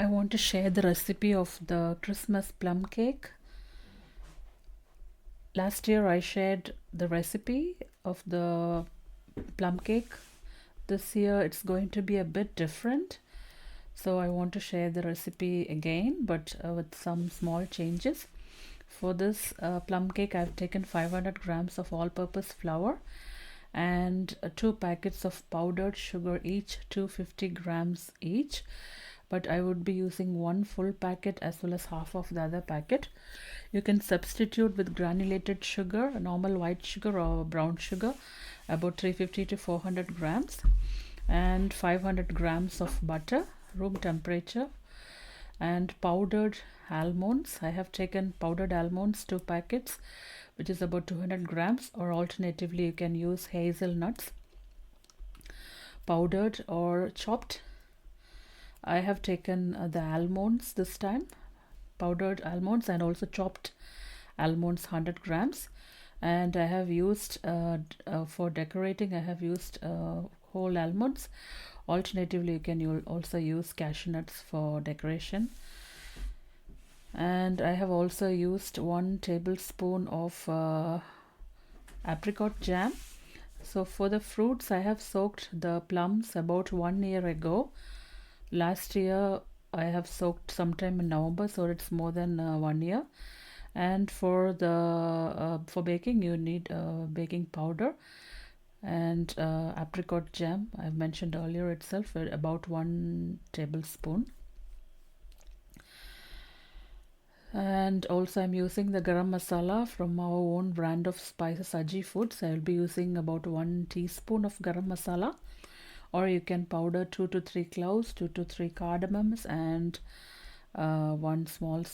I want to share the recipe of the Christmas plum cake. Last year I shared the recipe of the plum cake. This year it's going to be a bit different. So I want to share the recipe again, but with some small changes. For this plum cake, I've taken 500 grams of all-purpose flour and 2 packets of powdered sugar, each 250 grams each. But I would be using 1 full packet as well as half of the other packet. You can substitute with granulated sugar, normal white sugar or brown sugar, about 350 to 400 grams, and 500 grams of butter, room temperature, and powdered almonds. I have taken powdered almonds, 2 packets, which is about 200 grams, or alternatively you can use hazelnuts, powdered or chopped. I have taken the almonds this time, powdered almonds, and also chopped almonds, 100 grams. And I have used for decorating, I have used whole almonds. Alternatively, you can also use cashew nuts for decoration. And I have also used 1 tablespoon of apricot jam. So for the fruits, I have soaked the plums about 1 year ago. Last year I have soaked sometime in November, so it's more than 1 year. And for the for baking, you need baking powder and apricot jam. I've mentioned earlier itself, about 1 tablespoon. And also I'm using the garam masala from our own brand of spices, Aji Foods. I will be using about 1 teaspoon of garam masala, or you can powder 2 to 3 cloves, 2 to 3 cardamoms, and 1 small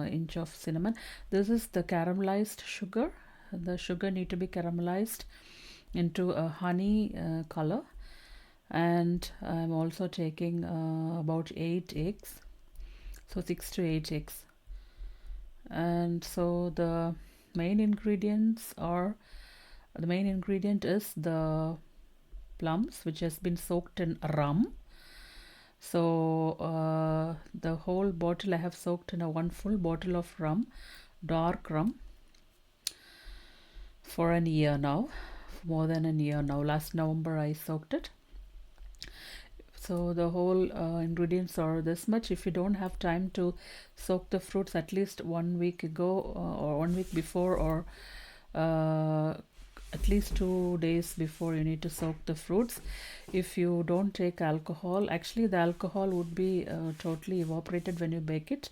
inch of cinnamon. This is the caramelized sugar. The sugar need to be caramelized into a honey color. And I'm also taking about 8 eggs, so 6 to 8 eggs. And so the main ingredient is the plums, which has been soaked in rum. So the whole bottle I have soaked in 1 full bottle of rum, dark rum, for a year now, more than a year now. Last November I soaked it. So the whole ingredients are this much. If you don't have time to soak the fruits, at least 1 week ago or 1 week before, or at least 2 days before, you need to soak the fruits. If you don't take alcohol, actually the alcohol would be totally evaporated when you bake it.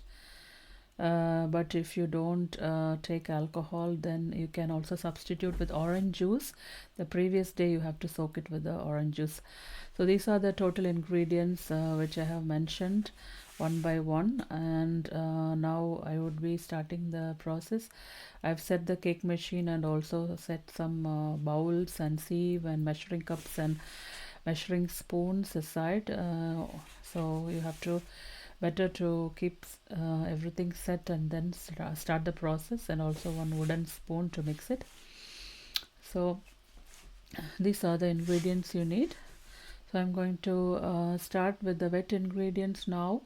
But if you don't take alcohol, then you can also substitute with orange juice. The previous day you have to soak it with the orange juice. So these are the total ingredients which I have mentioned one by one. And now I would be starting the process. I've set the cake machine and also set some bowls and sieve and measuring cups and measuring spoons aside. So you have to better to keep everything set and then start the process, and also 1 wooden spoon to mix it. So these are the ingredients you need. So I'm going to start with the wet ingredients now.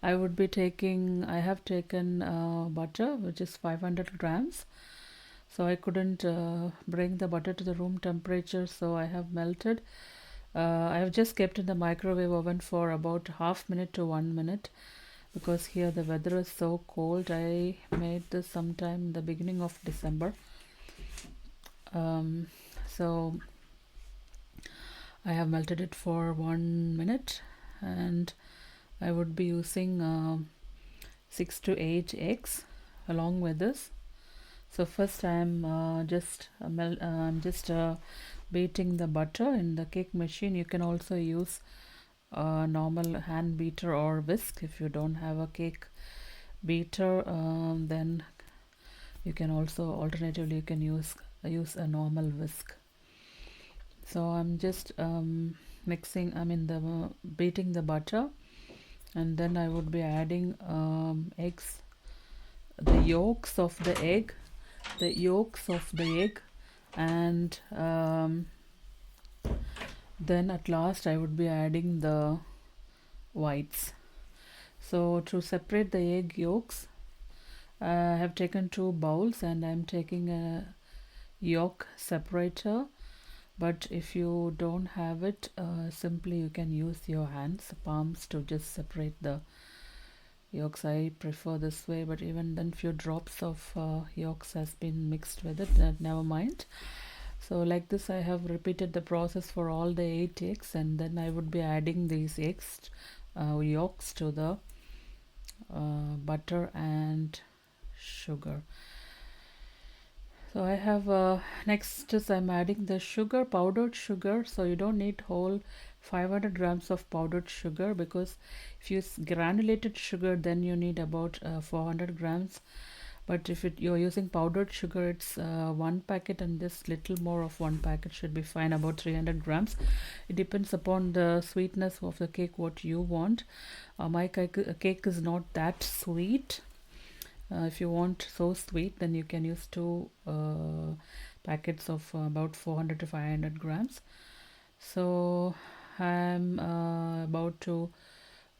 I have taken butter, which is 500 grams. So I couldn't bring the butter to the room temperature, so I have melted. I have just kept in the microwave oven for about half minute to 1 minute, because here the weather is so cold. I made this sometime in the beginning of December. So I have melted it for 1 minute, and I would be using 6 to 8 eggs along with this. So first I'm just beating the butter in the cake machine. You can also use a normal hand beater or whisk. If you don't have a cake beater, then you can also alternatively you can use a normal whisk. So I'm just beating the butter, and then I would be adding eggs, the yolks of the egg, and then at last I would be adding the whites. So to separate the egg yolks, I have taken 2 bowls and I'm taking a yolk separator. But if you don't have it, simply you can use your hands, palms, to just separate the yolks. I prefer this way, but even then few drops of yolks has been mixed with it, never mind. So like this I have repeated the process for all the 8 eggs, and then I would be adding these eggs yolks to the butter and sugar. So I have next is I'm adding the sugar, powdered sugar. So you don't need whole 500 grams of powdered sugar, because if you use granulated sugar then you need about 400 grams. But if you're using powdered sugar, it's 1 packet, and this little more of 1 packet should be fine, about 300 grams. It depends upon the sweetness of the cake what you want. My cake is not that sweet. If you want so sweet, then you can use 2 packets of about 400 to 500 grams. So I'm about to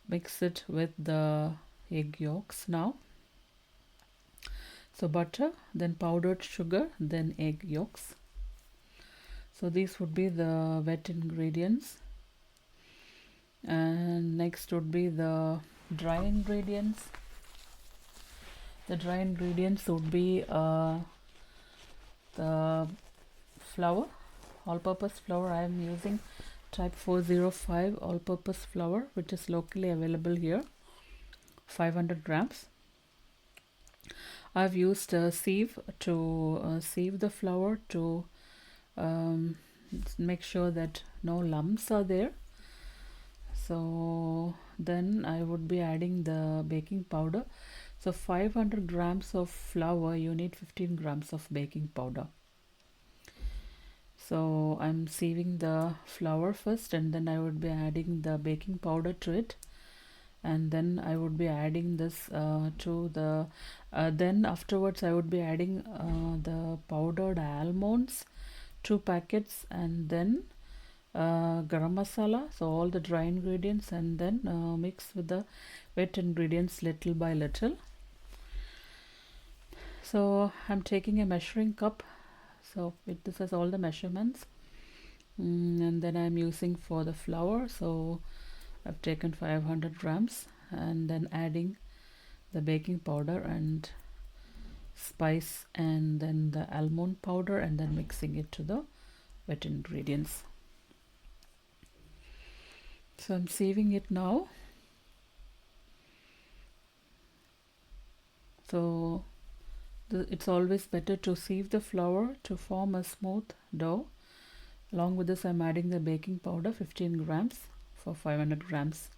mix it with the egg yolks now. So butter, then powdered sugar, then egg yolks. So these would be the wet ingredients, and next would be the dry ingredients. The dry ingredients would be the flour, all-purpose flour. I am using type 405 all-purpose flour, which is locally available here, 500 grams. I've used a sieve to sieve the flour to make sure that no lumps are there. So then I would be adding the baking powder. So 500 grams of flour, you need 15 grams of baking powder. So I'm sieving the flour first, and then I would be adding the baking powder to it, and then I would be adding this to the then afterwards I would be adding the powdered almonds, 2 packets, and then garam masala, so all the dry ingredients, and then mix with the wet ingredients little by little. So I'm taking a measuring cup, so this has all the measurements, and then I'm using for the flour. So I've taken 500 grams, and then adding the baking powder and spice, and then the almond powder, and then mixing it to the wet ingredients. So I'm sieving it now. So it's always better to sieve the flour to form a smooth dough. Along with this, I'm adding the baking powder, 15 grams for 500 grams.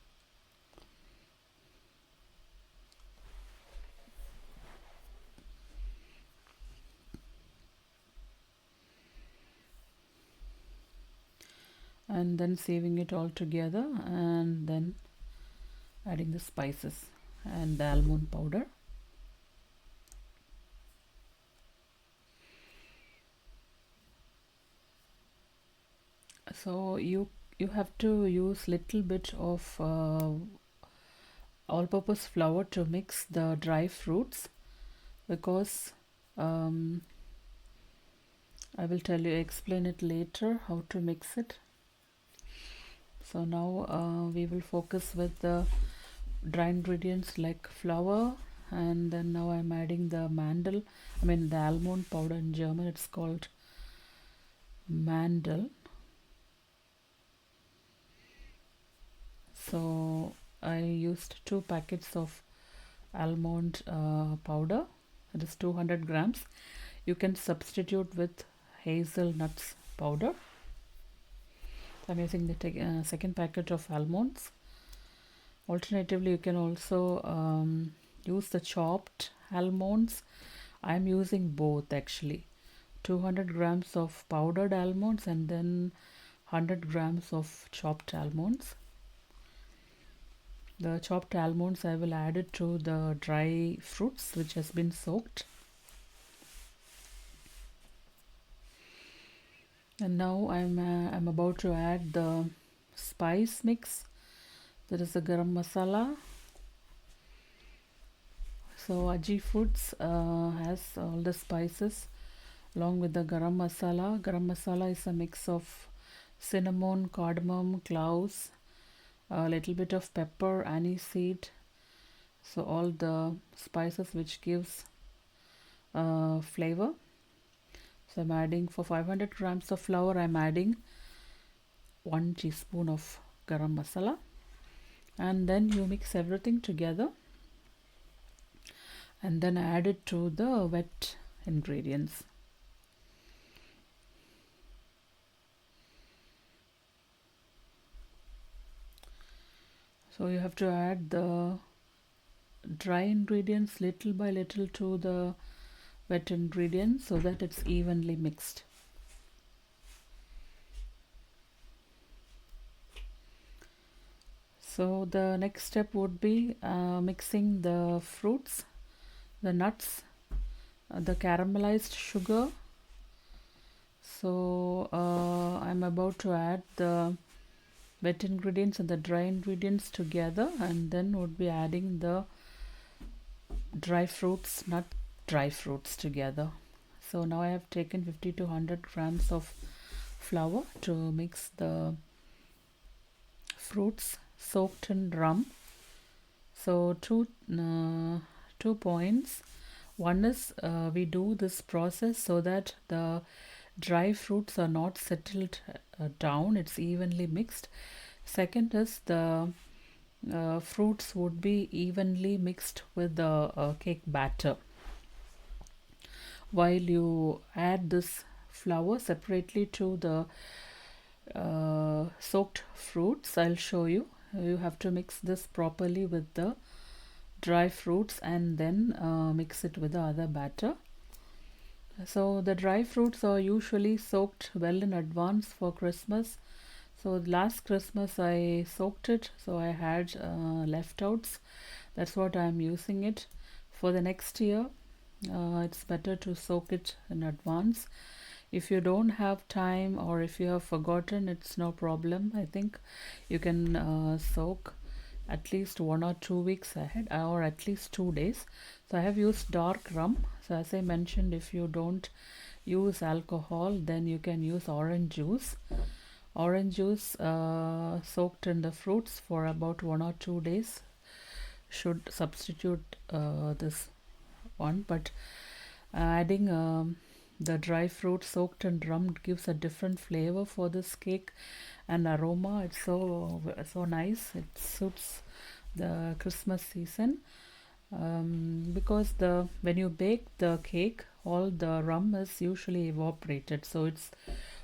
And then sieving it all together, and then adding the spices and the almond powder. So you have to use little bit of all-purpose flour to mix the dry fruits, because I will explain it later how to mix it. So now we will focus with the dry ingredients like flour, and then now I'm adding the the almond powder. In German it's called mandel. So I used 2 packets of almond powder, that is 200 grams. You can substitute with hazelnuts powder. I'm using the second packet of almonds. Alternatively, you can also use the chopped almonds. I'm using both actually. 200 grams of powdered almonds, and then 100 grams of chopped almonds. The chopped almonds I will add it to the dry fruits which has been soaked. And now I'm about to add the spice mix. There is a garam masala, So Aji Foods has all the spices along with the garam masala. Garam masala is a mix of cinnamon, cardamom, cloves, a little bit of pepper, aniseed. So all the spices which gives flavor. So I'm adding, for 500 grams of flour, I'm adding 1 teaspoon of garam masala, and then you mix everything together and then add it to the wet ingredients. So you have to add the dry ingredients little by little to the wet ingredients so that it's evenly mixed. So the next step would be mixing the fruits, the nuts, the caramelized sugar. So I'm about to add the wet ingredients and the dry ingredients together, and then would be adding the dry fruits, nut dry fruits together. So now I have taken 50 to 100 grams of flour to mix the fruits soaked in rum. So two points. One is we do this process so that the dry fruits are not settled down, it's evenly mixed. Second is the fruits would be evenly mixed with the cake batter. While you add this flour separately to the soaked fruits, I'll show you. You have to mix this properly with the dry fruits and then mix it with the other batter. So the dry fruits are usually soaked well in advance for Christmas. So last Christmas I soaked it, so I had leftovers. That's what I'm using it. For the next year, it's better to soak it in advance. If you don't have time or if you have forgotten, it's no problem. I think you can soak at least 1 or 2 weeks ahead, or at least 2 days. So I have used dark rum. So as I mentioned, if you don't use alcohol, then you can use orange juice. Orange juice soaked in the fruits for about 1 or 2 days should substitute this one, but adding the dry fruit soaked in rum gives a different flavor for this cake and aroma. It's so nice. It suits the Christmas season because when you bake the cake, all the rum is usually evaporated, so it's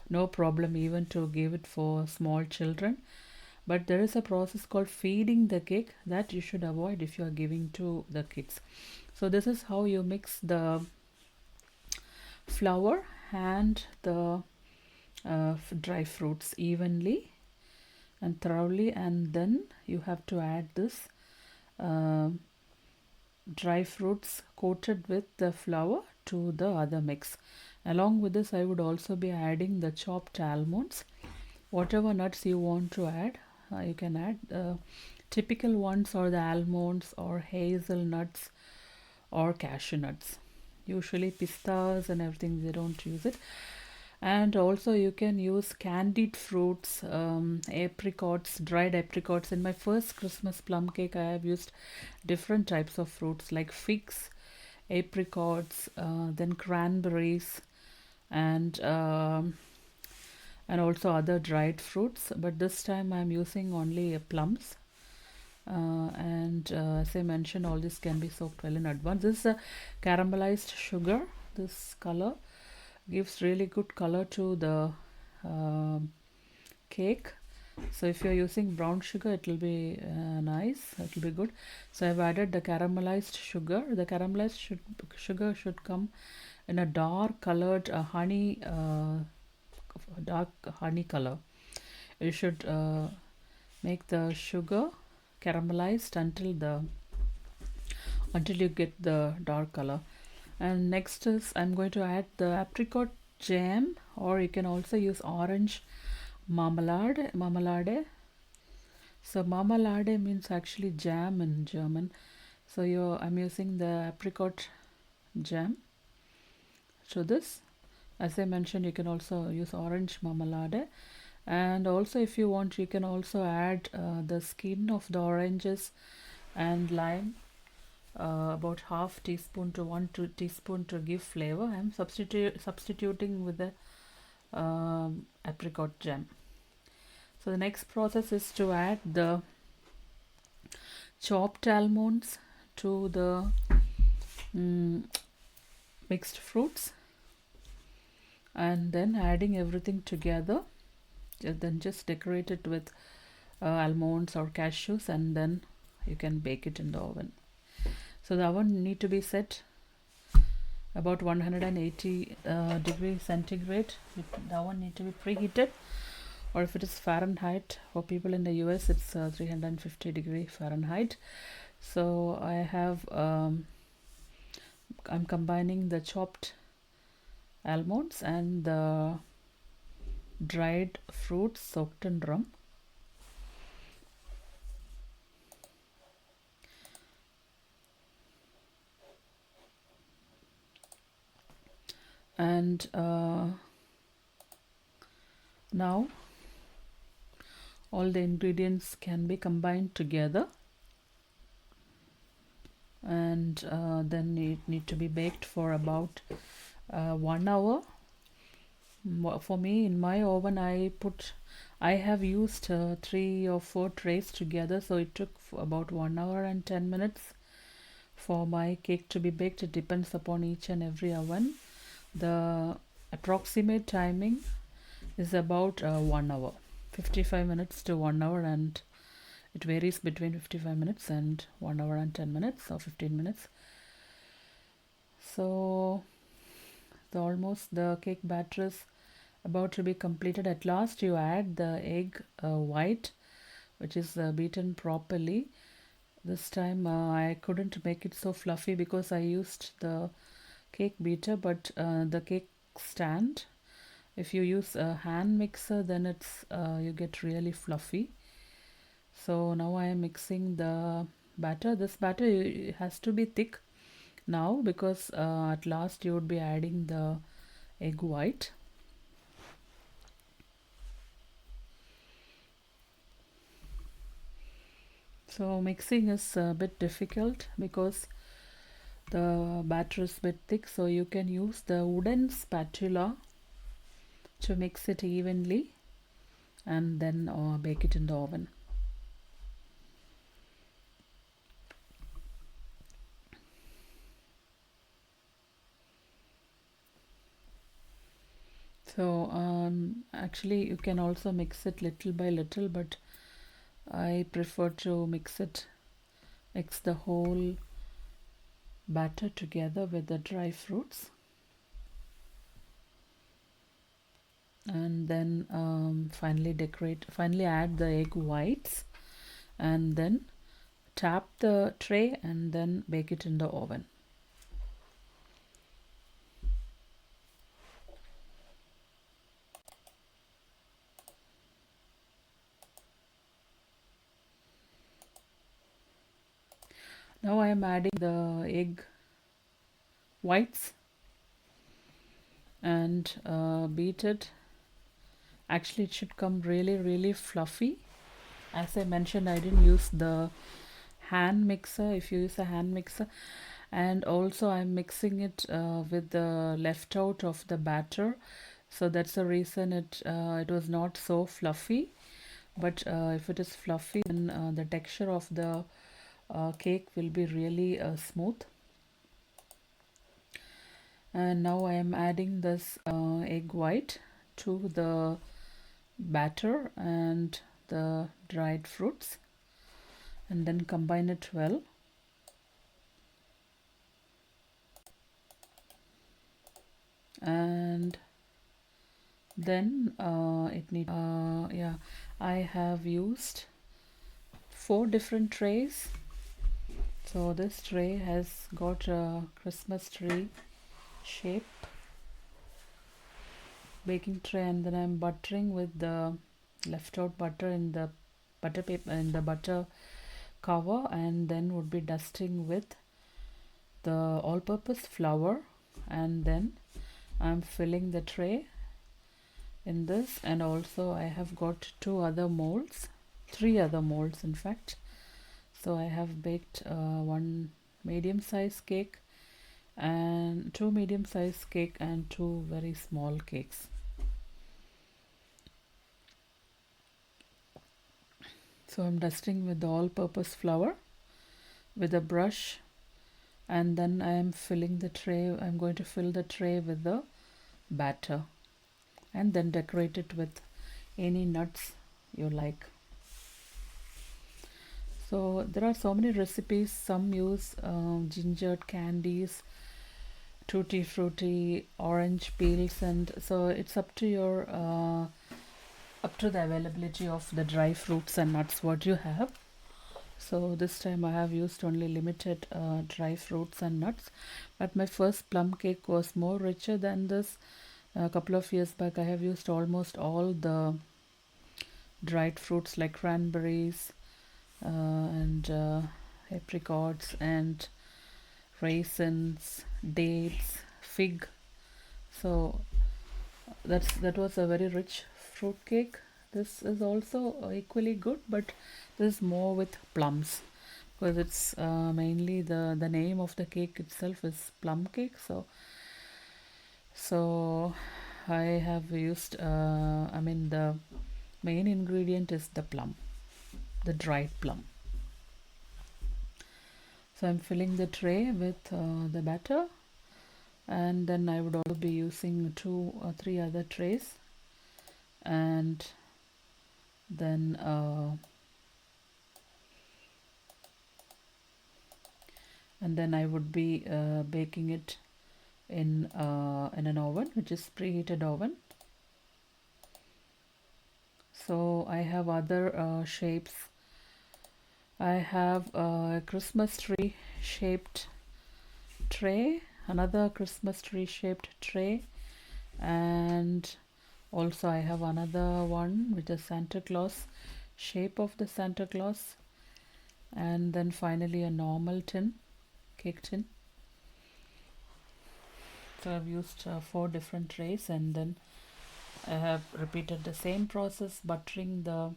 no problem even to give it for small children. But there is a process called feeding the cake that you should avoid if you are giving to the kids. So this is how you mix the flour and the dry fruits evenly and thoroughly, and then you have to add this dry fruits coated with the flour to the other mix. Along with this, I would also be adding the chopped almonds. Whatever nuts you want to add, you can add. Typical ones are the almonds or hazelnuts or cashew nuts. Usually pistas and everything, they don't use it. And also you can use candied fruits, apricots, dried apricots. In my first Christmas plum cake, I have used different types of fruits like figs, apricots, then cranberries, and also other dried fruits. But this time I'm using only plums. And as I mentioned, all this can be soaked well in advance. This is a caramelized sugar. This color gives really good color to the cake. So if you're using brown sugar, it will be nice, it will be good. So I've added the caramelized sugar. The caramelized sugar should come in a dark colored dark honey color. You should make the sugar caramelized until you get the dark color. And next is I'm going to add the apricot jam, or you can also use orange marmalade. So marmalade means actually jam in German. So I'm using the apricot jam to this. As I mentioned, you can also use orange marmalade, and also if you want, you can also add the skin of the oranges and lime, about half teaspoon to 1 2 teaspoon to give flavor. I'm substituting with the apricot jam. So the next process is to add the chopped almonds to the mixed fruits, and then adding everything together. Then just decorate it with almonds or cashews, and then you can bake it in the oven. So the oven need to be set about 180 degree centigrade. The oven need to be preheated, or if it is Fahrenheit, for people in the US it's 350 degree Fahrenheit. So I have I'm combining the chopped almonds and the dried fruits soaked in rum. And now all the ingredients can be combined together, and then it need to be baked for about 1 hour. For me, in my oven, I have used 3 or 4 trays together, so it took about 1 hour and 10 minutes for my cake to be baked. It depends upon each and every oven. The approximate timing is about 1 hour, 55 minutes to 1 hour, and it varies between 55 minutes and 1 hour and 10 minutes or 15 minutes. So almost the cake batter is about to be completed. At last you add the egg white, which is beaten properly. This time I couldn't make it so fluffy because I used the cake beater, but the cake stand, if you use a hand mixer, then it's you get really fluffy. So now I am mixing the batter. This batter has to be thick now, because at last you would be adding the egg white. So mixing is a bit difficult because the batter is a bit thick, so you can use the wooden spatula to mix it evenly and then bake it in the oven. So actually you can also mix it little by little, but I prefer to mix the whole batter together with the dry fruits, and then finally add the egg whites, and then tap the tray and then bake it in the oven. Now I am adding the egg whites and beat it. Actually it should come really fluffy. As I mentioned, I didn't use the hand mixer. If you use a hand mixer, and also I'm mixing it with the left out of the batter, so that's the reason it was not so fluffy. But if it is fluffy, then the texture of the cake will be really smooth. And now I am adding this egg white to the batter and the dried fruits, and then combine it well. And then I have used 4 different trays. So this tray has got a Christmas tree shape baking tray, and then I'm buttering with the left out butter in the butter paper, in the butter cover, and then would be dusting with the all-purpose flour, and then I'm filling the tray in this. And also I have got three other molds in fact. So I have baked one medium-sized cake and two medium-sized cake and two very small cakes. So I'm dusting with the all-purpose flour with a brush, and then I am filling the tray. I'm going to fill the tray with the batter and then decorate it with any nuts you like. So there are so many recipes. Some use ginger candies, tutti frutti, orange peels, and so it's up to your up to the availability of the dry fruits and nuts what you have. So this time I have used only limited dry fruits and nuts, but my first plum cake was more richer than this. A couple of years back I have used almost all the dried fruits like cranberries and apricots and raisins, dates, fig. So that was a very rich fruit cake. This is also equally good, but this is more with plums because it's mainly the name of the cake itself is plum cake. So I have used the main ingredient is the plum, the dried plum. So I'm filling the tray with the batter, and then I would also be using 2 or 3 other trays, and then I would be baking it in an oven, which is preheated oven. So I have other shapes. I have a Christmas tree shaped tray, another Christmas tree shaped tray, and also I have another one with a Santa Claus shape of the Santa Claus, and then finally a normal tin, cake tin. So I've used 4 different trays, and then I have repeated the same process, buttering the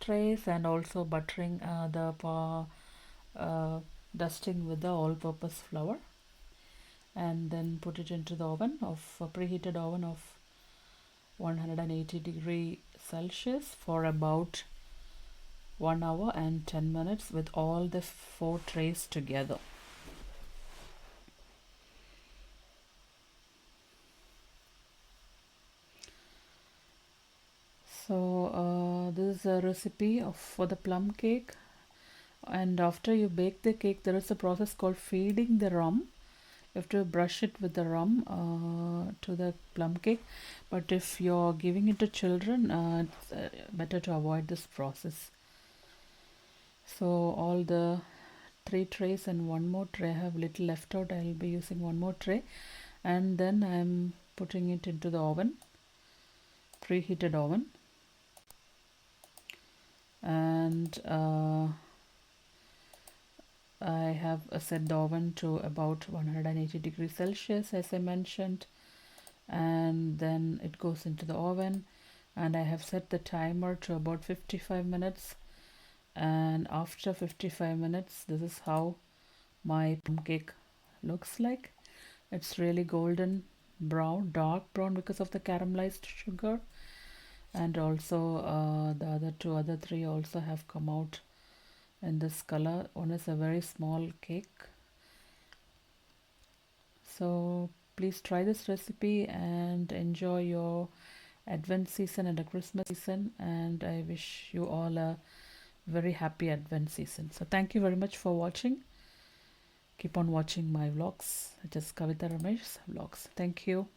trays and also buttering dusting with the all-purpose flour, and then put it into the oven of preheated oven of 180°C for about 1 hour and 10 minutes with all the 4 trays together. So this is a recipe for the plum cake, and after you bake the cake there is a process called feeding the rum. You have to brush it with the rum to the plum cake, but if you're giving it to children, it's better to avoid this process. So all the 3 trays and 1 more tray, I have little left out. I'll be using 1 more tray, and then I'm putting it into the oven, preheated oven, and I have set the oven to about 180°C as I mentioned, and then it goes into the oven, and I have set the timer to about 55 minutes, and after 55 minutes this is how my plum cake looks like. It's really golden brown, dark brown because of the caramelized sugar, and also the other 3 also have come out in this color. One is a very small cake. So please try this recipe and enjoy your Advent season and a Christmas season, and I wish you all a very happy Advent season. So thank you very much for watching. Keep on watching my vlogs. It is Kavitha Ramesh vlogs. Thank you.